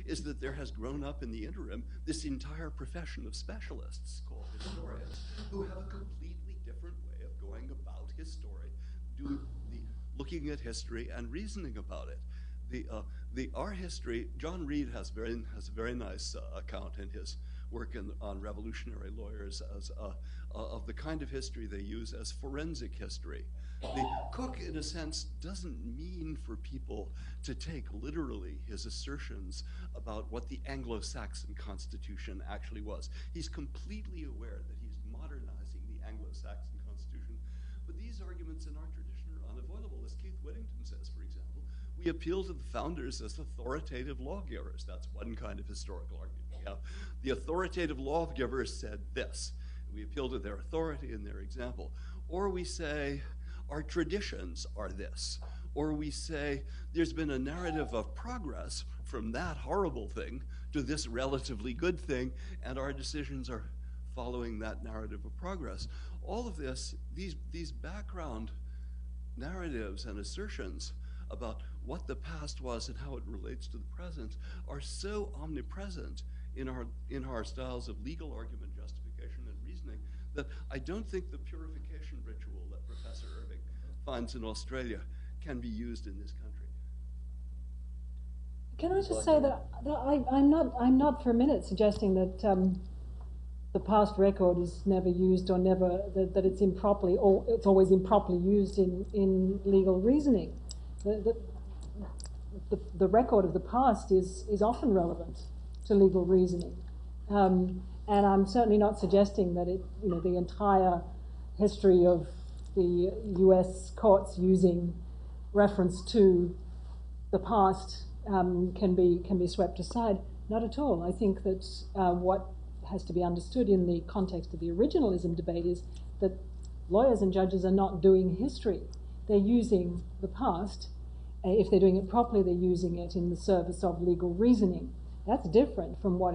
is that there has grown up in the interim this entire profession of specialists called historians who have a completely different way of going about history, looking at history and reasoning about it. Our history, John Reed has a very nice account in his work on revolutionary lawyers of the kind of history they use as forensic history. Coke, in a sense, doesn't mean for people to take literally his assertions about what the Anglo-Saxon Constitution actually was. He's completely aware that he's modernizing the Anglo-Saxon Constitution, but these arguments in our tradition are unavoidable. As Keith Whittington says, for example, we appeal to the founders as authoritative lawgivers. That's one kind of historical argument. We have the authoritative lawgivers said this. We appeal to their authority and their example. Or we say, our traditions are this. Or we say, there's been a narrative of progress from that horrible thing to this relatively good thing, and our decisions are following that narrative of progress. All of this, these background narratives and assertions about what the past was and how it relates to the present are so omnipresent in our styles of legal argument, justification, and reasoning that I don't think the purification ritual that Professor Irving finds in Australia can be used in this country. Can I just say that I'm not for a minute suggesting that the past record is never used or never that it's improperly or it's always improperly used in legal reasoning. The record of the past is often relevant to legal reasoning, and I'm certainly not suggesting that the entire history of the U.S. courts using reference to the past can be swept aside. Not at all. I think that what has to be understood in the context of the originalism debate is that lawyers and judges are not doing history. They're using the past. If they're doing it properly, they're using it in the service of legal reasoning. That's different from what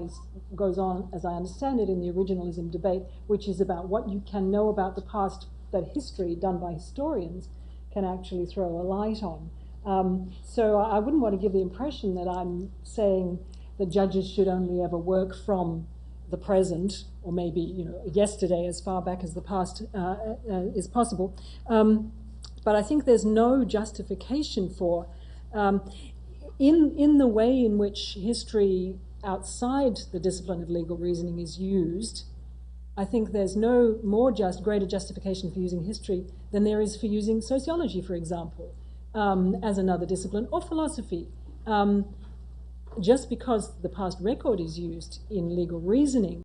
goes on, as I understand it, in the originalism debate, which is about what you can know about the past that history done by historians can actually throw a light on. So I wouldn't want to give the impression that I'm saying that judges should only ever work from the present, or maybe yesterday, as far back as the past is possible. But I think there's no justification for, in the way in which history outside the discipline of legal reasoning is used, I think there's no greater justification for using history than there is for using sociology, for example, as another discipline, or philosophy. Just because the past record is used in legal reasoning